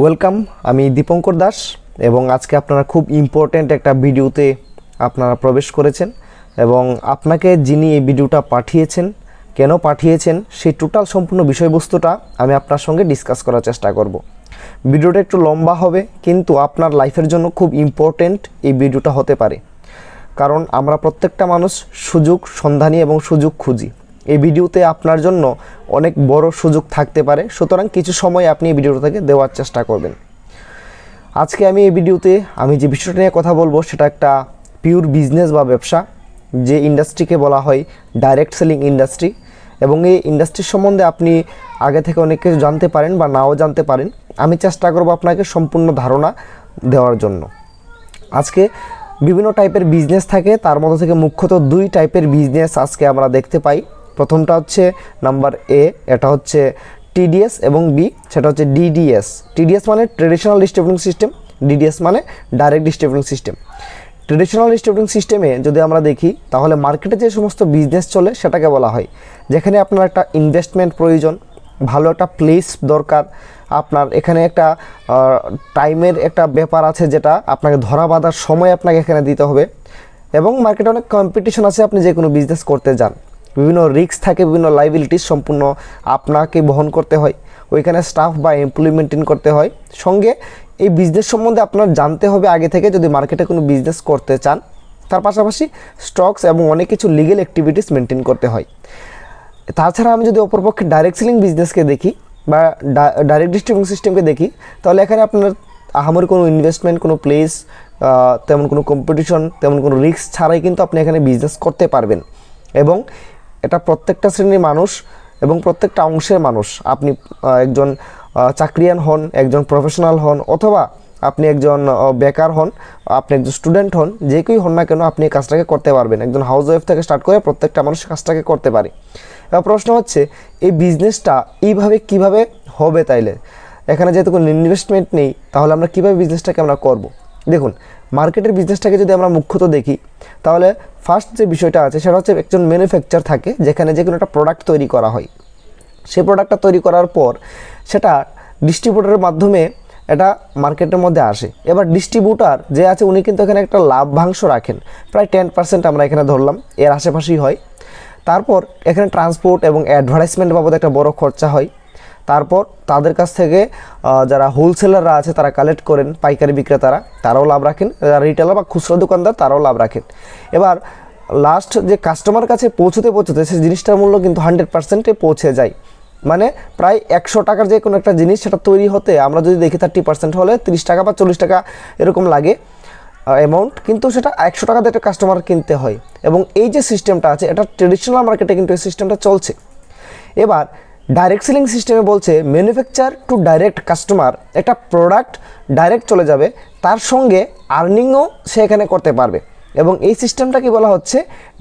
Welcome. আমি দীপঙ্কর দাস এবং আজকে আপনারা খুব ইম্পর্ট্যান্ট একটা ভিডিওতে আপনারা প্রবেশ করেছেন এবং আপনাকে যিনি এই ভিডিওটা পাঠিয়েছেন, কেন পাঠিয়েছেন, সেই টোটাল সম্পূর্ণ বিষয়বস্তুটা আমি আপনার সঙ্গে ডিসকাস করার চেষ্টা করব। ভিডিওটা একটু লম্বা হবে কিন্তু আপনার লাইফের জন্য খুব ইম্পর্ট্যান্ট এই ভিডিওটা হতে পারে, কারণ আমরা প্রত্যেকটা মানুষ সুযোগ সন্ধানী এবং সুযোগ খুঁজি। এই ভিডিওতে আপনার জন্য অনেক বড় সুযোগ থাকতে পারে, সুতরাং কিছু সময় আপনি এই ভিডিওটা থেকে দেওয়ার চেষ্টা করবেন। আজকে আমি এই ভিডিওতে যে বিষয়টা নিয়ে কথা বলবো সেটা একটা পিওর বিজনেস বা ব্যবসা, যে ইন্ডাস্ট্রিকে বলা হয় ডাইরেক্ট সেলিং ইন্ডাস্ট্রি। এবং এই ইন্ডাস্ট্রির সম্বন্ধে আপনি আগে থেকে অনেক কিছু জানতে পারেন বা নাও জানতে পারেন। আমি চেষ্টা করব আপনাকে সম্পূর্ণ ধারণা দেওয়ার জন্য। আজকে বিভিন্ন টাইপের বিজনেস থাকে, তার মধ্যে থেকে মুখ্যত দুই টাইপের বিজনেস আজকে আমরা দেখতে পাই। প্রথমটা হচ্ছে নাম্বার এ, এটা হচ্ছে টিডিএস, এবং বি সেটা হচ্ছে ডিডিএস। টিডিএস মানে ট্রেডিশনাল ডিস্ট্রিবিউটিং সিস্টেম, ডিডিএস মানে direct distributing system. Traditional distributing সিস্টেমে যদি আমরা দেখি তাহলে মার্কেটে যে সমস্ত বিজনেস চলে সেটাকে বলা হয়, যেখানে আপনার একটা ইনভেস্টমেন্ট প্রয়োজন, ভালো একটা প্লেস দরকার, আপনার এখানে একটা টাইমের একটা ব্যাপার আছে যেটা আপনাকে ধরা বাঁধার সময় আপনাকে এখানে দিতে হবে, এবং মার্কেটে অনেক কম্পিটিশন আছে। আপনি যে কোনো বিজনেস করতে যান, বিভিন্ন রিস্ক থাকে, বিভিন্ন লাইবিলিটিস সম্পূর্ণ আপনাকে বহন করতে হয়, ওইখানে স্টাফ বা এমপ্লয়ি মেনটেন করতে হয়। সঙ্গে এই বিজনেস সম্বন্ধে আপনার জানতে হবে আগে থেকে যদি মার্কেটে কোনো বিজনেস করতে চান। তার পাশাপাশি স্টকস এবং অনেক কিছু লিগেল অ্যাক্টিভিটিস মেনটেন করতে হয়। তাছাড়া আমি যদি অপরপক্ষে ডাইরেক্ট সেলিং বিজনেসকে দেখি বা ডাইরেক্ট ডিস্ট্রিবিউশন সিস্টেমকে দেখি, তাহলে এখানে আপনার আহামরি কোনো ইনভেস্টমেন্ট, কোনো প্লেস, তেমন কোনো কম্পিটিশন, তেমন কোনো রিস্ক ছাড়াই কিন্তু আপনি এখানে বিজনেস করতে পারবেন। এবং এটা প্রত্যেকটা শ্রেণীর মানুষ এবং প্রত্যেকটা অংশের মানুষ, আপনি একজন চাকরিয়ান হন, একজন প্রফেশনাল হন, অথবা আপনি একজন বেকার হন, আপনি একজন স্টুডেন্ট হন, যে কেউই হন না কেন আপনি এই কাজটাকে করতে পারবেন। একজন হাউস ওয়াইফ থেকে স্টার্ট করে প্রত্যেকটা মানুষ কাজটাকে করতে পারে। এবার প্রশ্ন হচ্ছে এই বিজনেসটা এইভাবে কিভাবে হবে, তাইলে এখানে যেহেতু কোনো ইনভেস্টমেন্ট নেই তাহলে আমরা কীভাবে বিজনেসটাকে আমরা করব। দেখুন, মার্কেটের বিজনেসটাকে যদি আমরা মুখ্যত দেখি তাহলে ফার্স্ট যে বিষয়টা আছে সেটা হচ্ছে একজন ম্যানুফ্যাকচার থাকে, যেখানে যে কোনো একটা প্রোডাক্ট তৈরি করা হয়। সেই প্রোডাক্টটা তৈরি করার পর সেটা ডিস্ট্রিবিউটরের মাধ্যমে এটা মার্কেটের মধ্যে আসে। এবার ডিস্ট্রিবিউটার যে আছে উনি কিন্তু এখানে একটা লাভ্যাংশ রাখেন, প্রায় 10% আমরা এখানে ধরলাম, এর আশেপাশেই হয়। তারপর এখানে ট্রান্সপোর্ট এবং অ্যাডভার্টাইজমেন্ট বাবদ একটা বড় খরচা হয়। তারপর তাদের কাছ থেকে যারা হোলসেলাররা আছে তারা কালেক্ট করেন, পাইকারি বিক্রেতারা তারাও লাভ রাখেন, যারা রিটেলার বা খুচরো দোকানদার তারাও লাভ রাখেন। এবার লাস্ট যে কাস্টমার কাছে পৌঁছতে সেই জিনিসটার মূল্য কিন্তু 100%-এ পৌঁছে যায়। মানে প্রায় 100 টাকার যে কোনো একটা জিনিস সেটা তৈরি হতে আমরা যদি দেখি 30% হলে 30 টাকা বা 40 টাকা এরকম লাগে অ্যামাউন্ট, কিন্তু সেটা 100 টাকা দিয়ে একটা কাস্টমার কিনতে হয়। এবং এই যে সিস্টেমটা আছে এটা ট্রেডিশনাল মার্কেটে কিন্তু এই সিস্টেমটা চলছে। এবার ডাইরেক্ট সেলিং সিস্টেমে বলছে ম্যানুফ্যাকচার টু ডাইরেক্ট কাস্টমার, একটা প্রোডাক্ট ডাইরেক্ট চলে যাবে, তার সঙ্গে আর্নিংও সে এখানে করতে পারবে। এবং এই সিস্টেমটাকে বলা হচ্ছে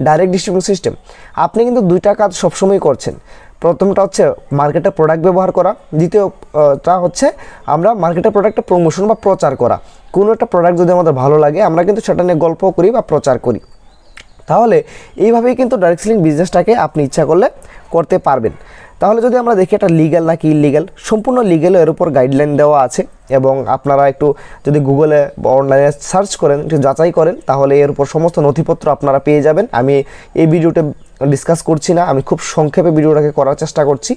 ডাইরেক্ট ডিস্ট্রিবিউশন সিস্টেম। আপনি কিন্তু দুইটা কাজ সবসময় করছেন। প্রথমটা হচ্ছে মার্কেটে প্রোডাক্ট ব্যবহার করা, দ্বিতীয়টা হচ্ছে আমরা মার্কেটে প্রোডাক্টটা প্রমোশন বা প্রচার করা। কোনো একটা প্রোডাক্ট যদি আমাদের ভালো লাগে আমরা কিন্তু সেটা নিয়ে গল্প করি বা প্রচার করি। তাহলে এইভাবেই কিন্তু ডাইরেক্ট সেলিং বিজনেসটাকে আপনি ইচ্ছা করলে করতে পারবেন। তাহলে যদি আমরা দেখি এটা লিগ্যাল নাকি ইলিগ্যাল, সম্পূর্ণ লিগ্যাল, এর উপর গাইডলাইন দেওয়া আছে। এবং আপনারা একটু যদি গুগলে বা অনলাইনে সার্চ করেন, একটু যাচাই করেন, তাহলে এর উপর সমস্ত নথিপত্র আপনারা পেয়ে যাবেন। আমি এই ভিডিওতে ডিসকাস করছি না, আমি খুব সংক্ষেপে ভিডিওটাকে করার চেষ্টা করছি।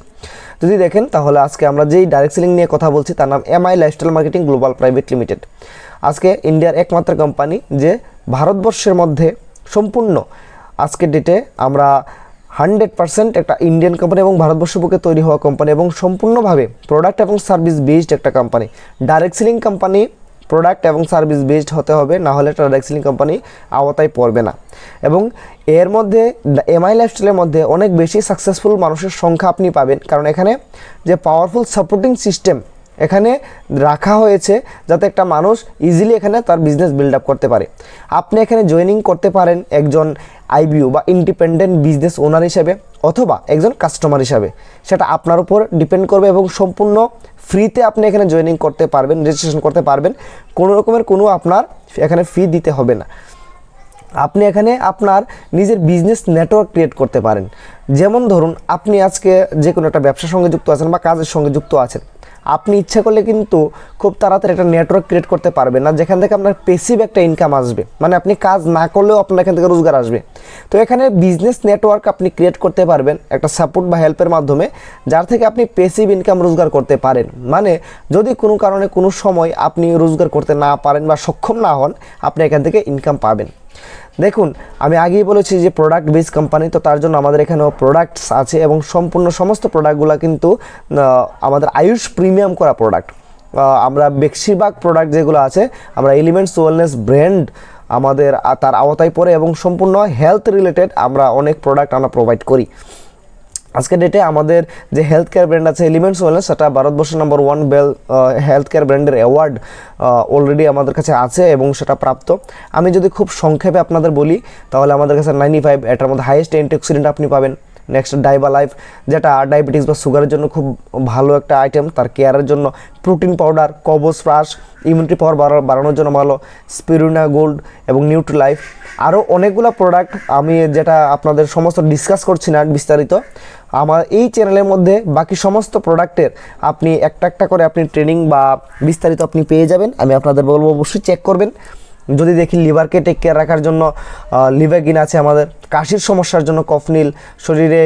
যদি দেখেন তাহলে আজকে আমরা যেই ডাইরেক্ট সেলিং নিয়ে কথা বলছি তার নাম MI lifestyle marketing global private limited. আজকে ইন্ডিয়ার একমাত্র কোম্পানি যে ভারতবর্ষের মধ্যে সম্পূর্ণ আজকের ডেটে আমরা 100% একটা ইন্ডিয়ান কোম্পানি এবং ভারতবর্ষের বুকে তৈরি হওয়া কোম্পানি এবং সম্পূর্ণভাবে প্রোডাক্ট এবং সার্ভিস বেসড একটা company. Direct selling company product এবং সার্ভিস বেসড হতে হবে, না হলে ডাইরেক্ট সেলিং কোম্পানি আওতায় পড়বে না। এবং এর মধ্যে এমআই লাইফস্টাইলের মধ্যে অনেক বেশি সাকসেসফুল মানুষের সংখ্যা আপনি পাবেন, কারণ এখানে যে পাওয়ারফুল সাপোর্টিং সিস্টেম এখানে রাখা হয়েছে যাতে একটা মানুষ ইজিলি এখানে তার বিজনেস বিল্ড আপ করতে পারে। আপনি এখানে জয়েনিং করতে পারেন একজন আইবিও বা ইন্ডিপেন্ডেন্ট বিজনেস ওনার হিসেবে, অথবা একজন কাস্টমার হিসাবে, সেটা আপনার উপর ডিপেন্ড করবে। এবং সম্পূর্ণ ফ্রিতে আপনি এখানে জয়েনিং করতে পারবেন, রেজিস্ট্রেশন করতে পারবেন, কোনো রকমের কোনো আপনার এখানে ফি দিতে হবে না। আপনি এখানে আপনার নিজের বিজনেস নেটওয়ার্ক ক্রিয়েট করতে পারেন। যেমন ধরুন আপনি আজকে যে কোনো একটা ব্যবসার সঙ্গে যুক্ত আছেন বা কাজের সঙ্গে যুক্ত আছেন, আপনি ইচ্ছা করলে কিন্তু খুব তাড়াতাড়ি একটা নেটওয়ার্ক ক্রিয়েট করতে পারবেন না, যেখান থেকে আপনার প্যাসিভ একটা ইনকাম আসবে, মানে আপনি কাজ না করলেও আপনার এখান থেকে রোজগার আসবে। তো এখানে বিজনেস নেটওয়ার্ক আপনি ক্রিয়েট করতে পারবেন একটা সাপোর্ট বা হেল্পের মাধ্যমে, যার থেকে আপনি প্যাসিভ ইনকাম রোজগার করতে পারেন। মানে যদি কোনো কারণে কোনো সময় আপনি রোজগার করতে না পারেন বা সক্ষম না হন, আপনি এখান থেকে ইনকাম পাবেন। দেখুন, আমি আগেই বলেছি যে প্রোডাক্ট বেস কোম্পানি, তো তার জন্য আমাদের এখানেও প্রোডাক্টস আছে এবং সম্পূর্ণ সমস্ত প্রোডাক্টগুলো কিন্তু আমাদের আয়ুষ প্রিমিয়াম করা প্রোডাক্ট। আমরা বেশিরভাগ প্রোডাক্ট যেগুলো আছে আমরা এলিমেন্টস ওয়েলনেস ব্র্যান্ড আমাদের তার আওতায় পড়ে এবং সম্পূর্ণ হেলথ রিলেটেড আমরা অনেক প্রোডাক্ট আমরা প্রোভাইড করি। আজকের ডেটে আমাদের যে হেলথ কেয়ার ব্র্যান্ড আছে এলিমেন্টস ওয়েলনেস, সেটা ভারতবর্ষের নম্বর 1 হেলথ কেয়ার ব্র্যান্ডের অ্যাওয়ার্ড অলরেডি আমাদের কাছে আছে এবং সেটা প্রাপ্ত। আমি যদি খুব সংক্ষেপে আপনাদের বলি তাহলে আমাদের কাছে 95, এটার মধ্যে হাইয়েস্ট অ্যান্টিঅক্সিডেন্ট আপনি পাবেন। নেক্সট ডাইবা লাইফ, যেটা ডায়াবেটিস বা সুগারের জন্য খুব ভালো একটা আইটেম, তার কেয়ারের জন্য প্রোটিন পাউডার, কবজ ফ্রাশ, ইমিউনিটি পাওয়ার বাড়ানোর জন্য ভালো, স্পিরুলিনা গোল্ড এবং নিউট্রি লাইফ। আরও অনেকগুলো প্রোডাক্ট আমি যেটা আপনাদের সমস্ত ডিসকাস করছি না বিস্তারিত, আমার এই চ্যানেলের মধ্যে বাকি সমস্ত প্রোডাক্টের আপনি একটা একটা করে আপনি ট্রেনিং বা বিস্তারিত আপনি পেয়ে যাবেন। আমি আপনাদের বলবো অবশ্যই চেক করবেন। যদি দেখি লিভারকে টেক কেয়ার রাখার জন্য লিভাগিন আছে আমাদের, কাশির সমস্যার জন্য কফনিল, শরীরে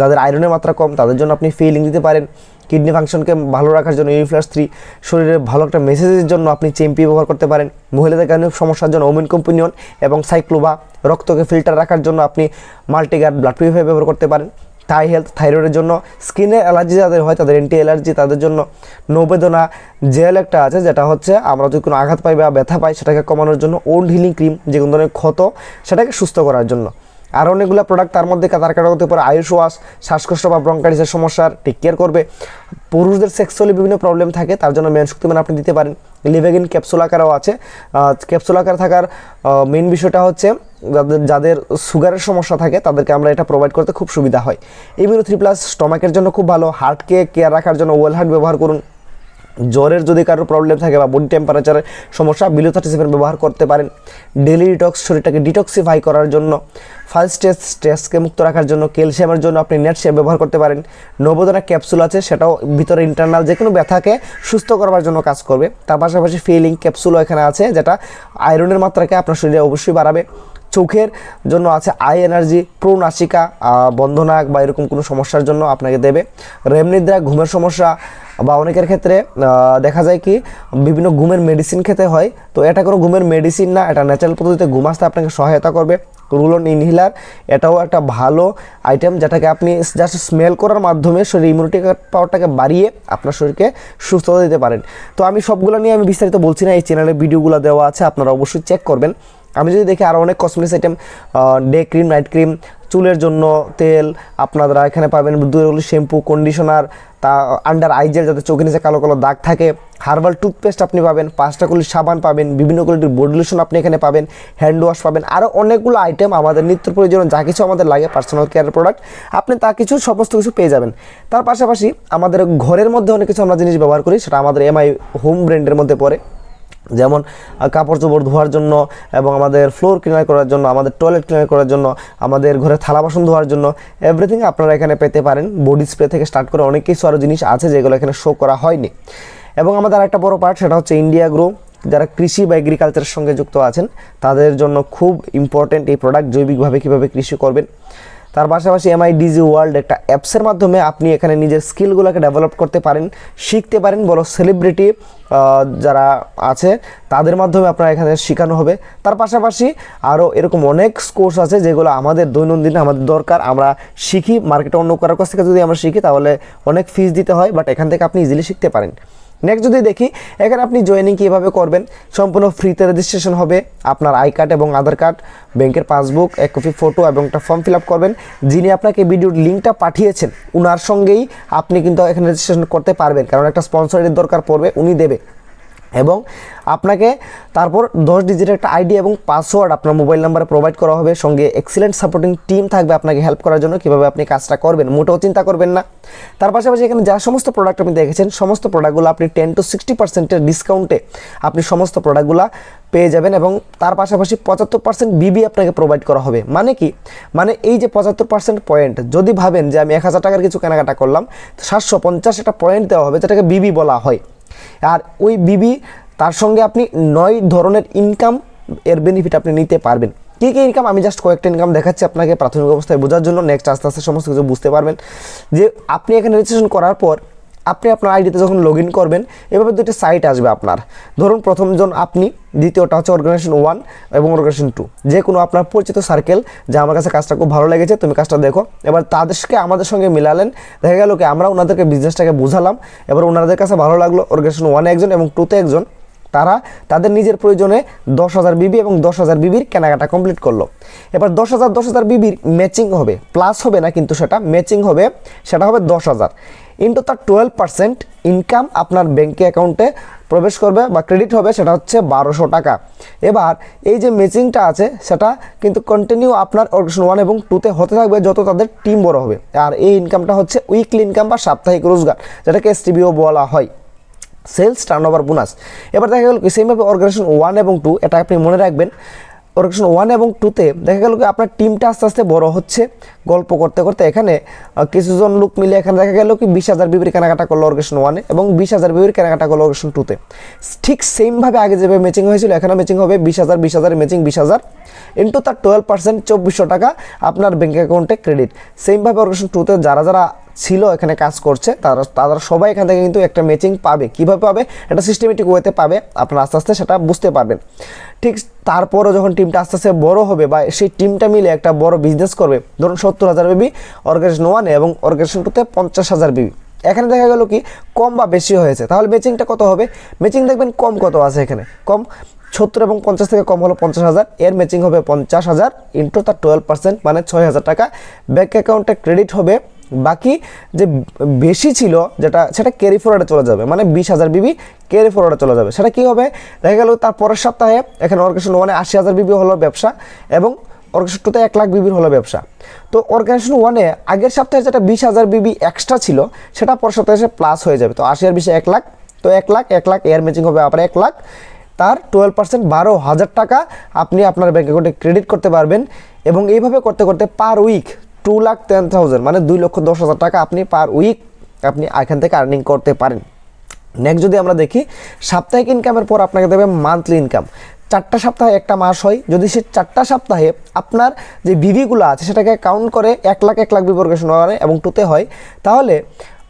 যাদের আয়রনের মাত্রা কম তাদের জন্য আপনি ফিলিং দিতে পারেন, কিডনি ফাংশনকে ভালো রাখার জন্য ইউফ্লাস 3, শরীরে ভালো একটা মেসেজের জন্য আপনি চেম্পি ব্যবহার করতে পারেন, মহিলাদের কারণে সমস্যার জন্য ওমেন কম্পিনিয়ন এবং সাইক্লোবা, রক্তকে ফিল্টার রাখার জন্য আপনি মাল্টিগার্ড ব্লাড পিউরিফায়ার ব্যবহার করতে পারেন, থাই হেলথ, থাইরয়েডের জন্য, স্কিনের অ্যালার্জি যাদের হয় তাদের অ্যান্টি অ্যালার্জি তাদের জন্য, নবেদনা জেল একটা আছে যেটা হচ্ছে আমরা যদি কোনো আঘাত পাই বা ব্যথা পাই সেটাকে কমানোর জন্য, ওল্ড হিলিং ক্রিম যে কোনো ধরনের ক্ষত সেটাকে সুস্থ করার জন্য। আর অনেকগুলো প্রোডাক্ট তার মধ্যে তার কাটাতে পারে আয়ুষ ওয়াশ, শ্বাসকষ্ট বা ব্রঙ্কাইটিসের সমস্যার টেক কেয়ার করবে। পুরুষদের সেক্সুয়ালি বিভিন্ন প্রবলেম থাকে তার জন্য মেন শক্তিমান আপনি দিতে পারেন। লিভেগিন ক্যাপসুল আকারও আছে। ক্যাপসুল আকার থাকার মেন বিষয়টা হচ্ছে যাদের সুগারের সমস্যা থাকে তাদেরকে আমরা এটা প্রোভাইড করতে খুব সুবিধা হয়। ইমিউনো 3+ স্টমাকের জন্য খুব ভালো। হার্টকে কেয়ার রাখার জন্য ওয়েল হার্ট ব্যবহার করুন। জ্বরের যদি কারোর প্রবলেম থাকে বা বডি টেম্পারেচারের সমস্যা বিলো 37 ব্যবহার করতে পারেন। ডেলি ডিটক্স, শরীরটাকে ডিটক্সিফাই করার জন্য। ফার্স্ট স্ট্রেসকে মুক্ত রাখার জন্য, ক্যালসিয়ামের জন্য আপনি নেট শেপ ব্যবহার করতে পারেন। নবদনা ক্যাপসুল আছে, সেটাও ভিতরে ইন্টারনাল যে কোনো ব্যথাকে সুস্থ করবার জন্য কাজ করবে। তার পাশাপাশি ফিলিং ক্যাপসুলও এখানে আছে যেটা আয়রনের মাত্রাকে আপনার শরীরে অবশ্যই বাড়াবে। চোখের জন্য আছে আই এনার্জি, প্রো নাসিকা, বন্ধনাক বা এরকম কোনো সমস্যার জন্য আপনাকে দেবে। রেম নিদ্রা, ঘুমের সমস্যা বা অনেকের ক্ষেত্রে দেখা যায় কি বিভিন্ন ঘুমের মেডিসিন খেতে হয়, তো এটা কোনো ঘুমের মেডিসিন না, এটা ন্যাচারাল পদ্ধতিতে ঘুম আসতে আপনাকে সহায়তা করবে। রুলন ইনহিলার, এটাও একটা ভালো আইটেম যেটাকে আপনি জাস্ট স্মেল করার মাধ্যমে শরীর ইমিউনিটি পাওয়ারটাকে বাড়িয়ে আপনার শরীরকে সুস্থতা দিতে পারেন। তো আমি সবগুলো নিয়ে আমি বিস্তারিত বলছি না, এই চ্যানেলে ভিডিওগুলো দেওয়া আছে, আপনারা অবশ্যই চেক করবেন। আমি যদি দেখি আরও অনেক cosmetics item, day cream, night cream, চুলের জন্য তেল আপনারা এখানে পাবেন, দুধের শ্যাম্পু, কন্ডিশনার, তা আন্ডার আই জেল যাতে চোখের নিচে কালো কালো দাগ থাকে, হার্বাল টুথপেস্ট আপনি পাবেন, 5টা কোয়ালিটির সাবান পাবেন, বিভিন্ন কোয়ালিটির বডি লোশন আপনি এখানে পাবেন, হ্যান্ড ওয়াশ পাবেন, আরও অনেকগুলো আইটেম আমাদের নিত্য প্রয়োজনীয় যা কিছু আমাদের লাগে পার্সোনাল কেয়ারের প্রোডাক্ট আপনি তা কিছু সমস্ত কিছু পেয়ে যাবেন। তার পাশাপাশি আমাদের ঘরের মধ্যে অনেক কিছু আমরা জিনিস ব্যবহার করি, সেটা আমাদের এমআই হোম ব্র্যান্ডের মধ্যে পড়ে, যেমন কাপড় চোপড় ধোয়ার জন্য এবং আমাদের ফ্লোর ক্লিনার করার জন্য, আমাদের টয়লেট ক্লিনার করার জন্য, আমাদের ঘরে থালা বাসন ধোয়ার জন্য, এভরিথিং আপনারা এখানে পেতে পারেন। বডি স্প্রে থেকে স্টার্ট করে অনেক কিছু আরও জিনিস আছে যেগুলো এখানে শো করা হয়নি। এবং আমাদের একটা বড় পার্ট সেটা হচ্ছে ইন্ডিয়া গ্রো, যারা কৃষি বা এগ্রিকালচারের সঙ্গে যুক্ত আছেন তাদের জন্য খুব ইম্পর্টেন্ট এই প্রোডাক্ট, জৈবিকভাবে কীভাবে কৃষি করবেন। তার পাশাপাশি এমআইডিজি ওয়ার্ল্ড একটা অ্যাপসের মাধ্যমে আপনি এখানে নিজের স্কিলগুলোকে ডেভেলপ করতে পারেন, শিখতে পারেন। বড় সেলিব্রিটি যারা আছে তাদের মাধ্যমে আপনার এখানে শেখানো হবে। তার পাশাপাশি আরও এরকম অনেক কোর্স আছে যেগুলো আমাদের দৈনন্দিন আমাদের দরকার, আমরা শিখি মার্কেটে অন্য কারোর কাছ থেকে যদি আমরা শিখি তাহলে অনেক ফিস দিতে হয়, বাট এখান থেকে আপনি ইজিলি শিখতে পারেন। নেক্সট যদি দেখি এখানে আপনি জয়েনিং কীভাবে করবেন, সম্পূর্ণ ফ্রিতে রেজিস্ট্রেশন হবে। আপনার আই কার্ড এবং আধার কার্ড, ব্যাংকের পাসবুক, 1 কপি ফটো এবং একটা ফর্ম ফিল আপ করবেন। যিনি আপনাকে ভিডিওর লিঙ্কটা পাঠিয়েছেন ওনার সঙ্গেই আপনি কিন্তু এখানে রেজিস্ট্রেশন করতে পারবেন, কারণ একটা স্পন্সরের দরকার পড়বে, উনি দেবে। এবং আপনাকে তারপর 10 ডিজিটের একটা আইডি এবং পাসওয়ার্ড আপনার মোবাইল নাম্বারে প্রোভাইড করা হবে, সঙ্গে এক্সিলেন্ট সাপোর্টিং টিম থাকবে আপনাকে হেল্প করার জন্য কীভাবে আপনি কাজটা করবেন, মোটেও চিন্তা করবেন না। তার পাশাপাশি এখানে যা সমস্ত প্রোডাক্ট আপনি দেখেছেন সমস্ত প্রোডাক্টগুলো আপনি 10 to 60% ডিসকাউন্টে আপনি সমস্ত প্রোডাক্টগুলো পেয়ে যাবেন এবং তার পাশাপাশি 75% বিবি আপনাকে প্রোভাইড করা হবে। মানে কি, মানে এই যে 75% পয়েন্ট, যদি ভাবেন যে আমি 1000 টাকার কিছু কেনাকাটা করলাম, 750 একটা পয়েন্ট দেওয়া হবে যেটাকে বিবি বলা হয়। আর ওই বিবি তার সঙ্গে আপনি 9 ধরনের ইনকাম এর বেনিফিট আপনি নিতে পারবেন। কী কী ইনকাম, আমি জাস্ট কয়েকটা ইনকাম দেখাচ্ছি আপনাকে প্রাথমিক অবস্থায় বোঝার জন্য, নেক্সট আস্তে আস্তে সমস্ত কিছু বুঝতে পারবেন। যে আপনি এখানে রেজিস্ট্রেশন করার পর আপনি আপনার আইডিতে যখন লগ ইন করবেন, এভাবে দুটি সাইট আসবে আপনার। ধরুন প্রথমজন আপনি, দ্বিতীয়টা হচ্ছে অর্গানাইজেশন 1 এবং অর্গানাইজেশন 2, যে কোনো আপনার পরিচিত সার্কেল যে আমার কাছে কাজটা খুব ভালো লেগেছে, তুমি কাজটা দেখো। এবার তাদেরকে আমাদের সঙ্গে মিলালেন, দেখা গেল কি আমরা ওনাদেরকে বিজনেসটাকে বোঝালাম, এবার ওনাদের কাছে ভালো লাগলো, অর্গানাইজেশন 1 একজন এবং 2তে একজন, তারা তাদের নিজের প্রয়োজনে 10,000 বিবি এবং 10,000 বিবির কেনাকাটা কমপ্লিট করলো। এবার 10,000 বিবির ম্যাচিং হবে, প্লাস হবে না কিন্তু সেটা ম্যাচিং হবে, সেটা হবে 10,000 ইন্টু তার 12% ইনকাম আপনার ব্যাঙ্কে অ্যাকাউন্টে প্রবেশ করবে বা ক্রেডিট হবে, সেটা হচ্ছে 1200 টাকা। এবার এই যে ম্যাচিংটা আছে সেটা কিন্তু কন্টিনিউ আপনার অর্গানাইজেশন 1 এবং 2তে হতে থাকবে যত তাদের টিম বড় হবে। আর এই ইনকামটা হচ্ছে উইকলি ইনকাম বা সাপ্তাহিক রোজগার, যেটাকে এসটিবিও বলা হয়, সেলস টার্নওভার বোনাস। এবার দেখা গেল কি সেমভাবে অর্গানাইজেশন 1 এবং 2, এটা আপনি মনে রাখবেন, অর্গানাইজেশন 1 এবং 2তে দেখা গেল কি আপনার টিমটা আস্তে আস্তে বড় হচ্ছে, গল্প করতে করতে এখানে কিছুজন লোক মিলে এখানে দেখা গেল কি 20,000 বিবির কেনাকাটা করলো অর্গানাইজেশন 1-এ এবং 20,000 বিবির কেনাকাটা করলো অর্গানাইজেশন 2-তে। ঠিক সেমভাবে আগে যেভাবে ম্যাচিং হয়েছিল এখানে ম্যাচিং হবে 20,000 ম্যাচিং 20,000 ইন্টু তার 12% 2400 টাকা আপনার ব্যাঙ্ক অ্যাকাউন্টে ক্রেডিট। সেমভাবে অর্গানাইজেশন 2তে যারা যারা ছিল এখানে কাজ করছে তারা সবাই এখান থেকে কিন্তু একটা ম্যাচিং পাবে। কীভাবে পাবে, এটা সিস্টেমেটিক ওয়েতে পাবে, আপনারা আস্তে আস্তে সেটা বুঝতে পারবেন। ঠিক তারপরও যখন টিমটা আস্তে আস্তে বড় হবে বা সেই টিমটা মিলে একটা বড় বিজনেস করবে, ধরুন 70,000 বিবি অর্গানাইজেশন 1-এ এবং অর্গানাইজেশন 2-তে 50,000 বিবি, এখানে দেখা গেল কি কম বা বেশি হয়েছে, তাহলে ম্যাচিংটা কত হবে? ম্যাচিং দেখবেন কম কত আছে এখানে, কম 70 এবং 50 থেকে কম হলো 50,000, এর ম্যাচিং হবে 50,000 ইন্টু তার 12% মানে 6,000 টাকা ব্যাঙ্ক অ্যাকাউন্টে ক্রেডিট হবে। বাকি যে বেশি ছিল সেটা ক্যারি ফরওয়ার্ডে চলে যাবে, মানে 20,000 বিবি ক্যারি ফরওয়ার্ডে চলে যাবে। সেটা কী হবে, দেখা গেল তার পরের সপ্তাহে এখানে অর্গানাইজেশন 1-এ 80,000 বিবি হলো ব্যবসা এবং অর্গানাইজেশন 2-তে 1 লাখ বিবির হলো ব্যবসা। তো অর্গানাইজেশন 1-এ আগের সপ্তাহে যেটা 20,000 বিবি এক্সট্রা ছিল সেটা পরের সপ্তাহে এসে প্লাস হয়ে যাবে। তো 80 আর 20 1 লাখ, তো 1 লাখ এর ম্যাচিং হবে আবার 1 লাখ, তার 12% 12,000 টাকা আপনি আপনার ব্যাঙ্ক অ্যাকাউন্টে ক্রেডিট করতে পারবেন। এবং এইভাবে করতে করতে পার উইক 2,10,000 মানে 2,10,000 টাকা আপনি পার উইক আপনি এখান থেকে আর্নিং করতে পারেন। নেক্সট যদি আমরা দেখি সাপ্তাহিক ইনকামের পর আপনাকে দেবে মান্থলি ইনকাম। 4টা সপ্তাহে একটা মাস হয়, যদি সে 4টা সপ্তাহে আপনার যে বিবিগুলো আছে সেটাকে কাউন্ট করে 1 লাখ বিবি অর্গানাইজেশন 1 এবং 2-তে হয়, তাহলে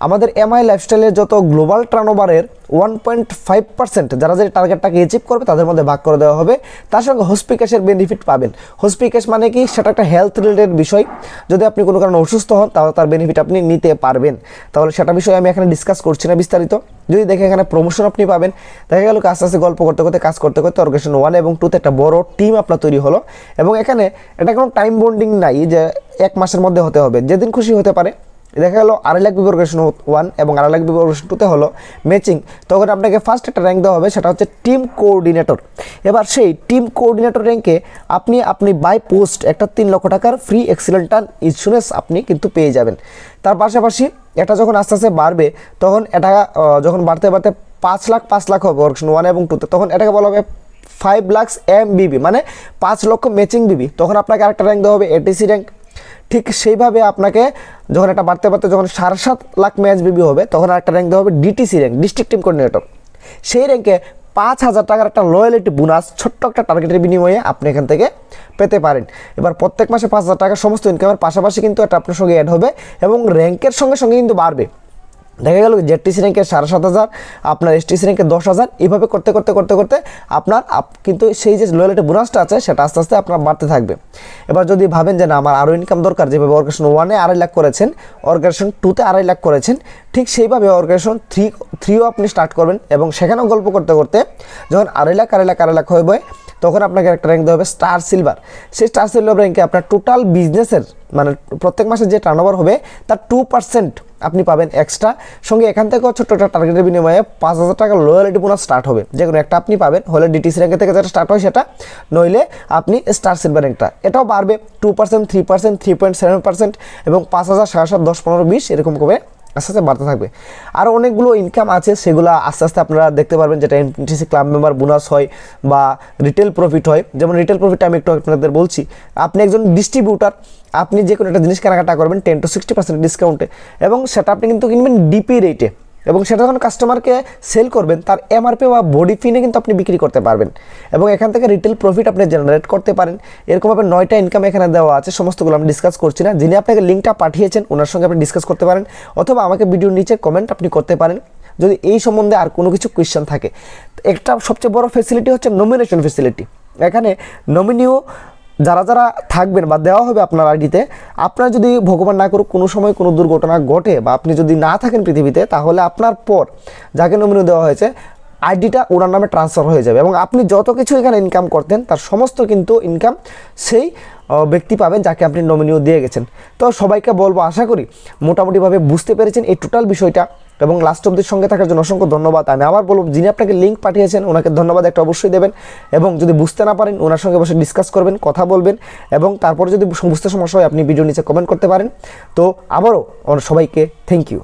আমাদের এমআই লাইফস্টাইলের যত গ্লোবাল টার্নওভারের 1.5% যারা যে টার্গেটটাকে অ্যাচিভ করবে তাদের মধ্যে ভাগ করে দেওয়া হবে। তার সঙ্গে হসপিক্যাশের বেনিফিট পাবেন। হসপিক্যাশ মানে কি, সেটা একটা হেলথ রিলেটেড বিষয়, যদি আপনি কোনো কারণে অসুস্থ হন তাহলে তার বেনিফিট আপনি নিতে পারবেন। তাহলে সেটা বিষয়ে আমি এখানে ডিসকাস করছি না বিস্তারিত। যদি দেখে এখানে প্রমোশন আপনি পাবেন, দেখা গেল আস্তে আস্তে গল্প করতে করতে কাজ করতে করতে অর্গানাইজেশন 1 এবং 2-তে একটা বড় টিম আপনার তৈরি হলো। এবং এখানে এটা কোনো টাইম বন্ডিং নাই যে 1 মাসের মধ্যে হতে হবে, যেদিন খুশি হতে পারে। দেখা গেল 2.5 লাখ বিবি অর্গানাইজেশন 1 এবং 2.5 লাখ বিবি অর্গানাইজেশন 2-তে হলো ম্যাচিং, তখন আপনাকে ফার্স্ট একটা র্যাঙ্ক দেওয়া হবে, সেটা হচ্ছে টিম কোঅর্ডিনেটর। এবার সেই টিম কোঅর্ডিনেটর র্যাঙ্কে আপনি বাই পোস্ট একটা 3 লক্ষ টাকার ফ্রি এক্সিলেন্ট ইন্স্যুরেন্স আপনি কিন্তু পেয়ে যাবেন। তার পাশাপাশি এটা যখন আস্তে আস্তে বাড়বে, তখন এটা যখন বাড়তে বাড়তে 5 লাখ হবে অর্গানাইজেশন 1 এবং 2-তে, তখন এটাকে বলা হবে 5 লাখ MBB মানে 5 লক্ষ ম্যাচিং বিবি। তখন আপনাকে আরেকটা র্যাঙ্ক দেওয়া হবে এটিসি র্যাঙ্ক। ঠিক সেইভাবে আপনাকে যখন এটা বাড়তে বাড়তে যখন 7.5 লাখ ম্যাচ বিবি হবে, তখন আরেকটা র্যাঙ্ক দেওয়া হবে DTC rank, district team coordinator. সেই র্যাঙ্কে 5,000 টাকার একটা লয়ালিটি বোনাস ছোট্ট একটা টার্গেটের বিনিময়ে আপনি এখান থেকে পেতে পারেন। এবার প্রত্যেক মাসে 5,000 টাকা সমস্ত ইনকামের পাশাপাশি কিন্তু এটা আপনার সঙ্গে অ্যাড হবে এবং র্যাঙ্কের সঙ্গে সঙ্গে কিন্তু বাড়বে। দেখা গেল জেডটিসি র্যাঙ্কে 7,500, আপনার এসটিসি র্যাঙ্কে 10,000, এইভাবে করতে করতে করতে করতে আপনার কিন্তু সেই যে লয়ালিটি বোনাসটা আছে সেটা আস্তে আস্তে আপনার বাড়তে থাকবে। এবার যদি ভাবেন যে না আমার আরও ইনকাম দরকার, যেভাবে অর্গানাইজেশন 1-এ 2.5 লাখ করেছেন, অর্গানাইজেশন 2-তে 2.5 লাখ করেছেন, ঠিক সেইভাবে অর্গানাইজেশন 3-ও আপনি স্টার্ট করবেন এবং সেখানেও গল্প করতে করতে যখন 2.5 লাখ হবে তখন আপনাকে একটা র্যাঙ্ক দেওয়া হবে স্টার সিলভার। সেই স্টার সিলভার র্যাঙ্কে আপনার টোটাল বিজনেসের মানে প্রত্যেক মাসে যে টার্নওভার হবে তার 2% আপনি পাবেন এক্সট্রা। সঙ্গে এখান থেকেও ছোট্ট একটা টার্গেটের বিনিময়ে 5,000 টাকা লয়ালিটি বোনাস স্টার্ট হবে। যে কোনো একটা আপনি পাবেন, হলে ডিটিসি র্যাঙ্ক থেকে যেটা স্টার্ট হয় সেটা, নইলে আপনি স্টার সিলভার র্যাঙ্কটা, এটাও বাড়বে 2%, 3%, 3.7% এবং 5,000, 7,500, 10, 15, 20 এরকম করে আস্তে আস্তে বাড়তে থাকবে। আরও অনেকগুলো ইনকাম আছে, সেগুলো আস্তে আস্তে আপনারা দেখতে পারবেন, যেটা এনটিসি ক্লাব মেম্বার বোনাস হয় বা রিটেল প্রফিট হয়। যেমন রিটেল প্রফিট আমি একটু আপনাদের বলছি, আপনি একজন ডিস্ট্রিবিউটার, আপনি যে কোনো একটা জিনিস কেনাকাটা করবেন 10 to 60% ডিসকাউন্টে, এবং সেটা আপনি কিন্তু কিনবেন ডিপি রেটে, এবং সেটা যখন কাস্টমারকে সেল করবেন তার এমআরপি বা বডি ফিনে কিন্তু আপনি বিক্রি করতে পারবেন, এবং এখান থেকে রিটেল প্রফিট আপনি জেনারেট করতে পারেন। এরকমভাবে 9টা ইনকাম এখানে দেওয়া আছে, সমস্তগুলো আমি ডিসকাস করছি না। যিনি আপনাকে লিঙ্কটা পাঠিয়েছেন ওনার সঙ্গে আপনি ডিসকাস করতে পারেন, অথবা আমাকে ভিডিওর নিচে কমেন্ট আপনি করতে পারেন যদি এই সম্বন্ধে আর কোনো কিছু কোয়েশ্চেন থাকে। একটা সবচেয়ে বড় ফেসিলিটি হচ্ছে নমিনেশন ফেসিলিটি। এখানে নমিনিও যারা যারা থাকবেন বা দেওয়া হবে আপনার আইডিতে, আপনার যদি ভগবান না করুক কোনো সময় কোনো দুর্ঘটনা ঘটে বা আপনি যদি না থাকেন পৃথিবীতে, তাহলে আপনার পর যাকে নমিনি দেওয়া হয়েছে আইডিটা ওনার নামে ট্রান্সফার হয়ে যাবে, এবং আপনি যত কিছু এখানে ইনকাম করতেন তার সমস্ত কিন্তু ইনকাম সেই ব্যক্তি পাবেন যাকে আপনি নমিনিও দিয়ে গেছেন। তো সবাইকে বলবো, আশা করি মোটামুটিভাবে বুঝতে পেরেছেন এই টোটাল বিষয়টা, এবং লাস্ট অবধির সঙ্গে থাকার জন্য অসংখ্য ধন্যবাদ। আমি আবার বলব, যিনি আপনাকে লিঙ্ক পাঠিয়েছেন ওনাকে ধন্যবাদ একটা অবশ্যই দেবেন, এবং যদি বুঝতে না পারেন ওনার সঙ্গে বসে ডিসকাস করবেন, কথা বলবেন, এবং তারপরে যদি বুঝতে সমস্যা হয় আপনি ভিডিও নিচে কমেন্ট করতে পারেন। তো আবারও সবাইকে থ্যাংক ইউ।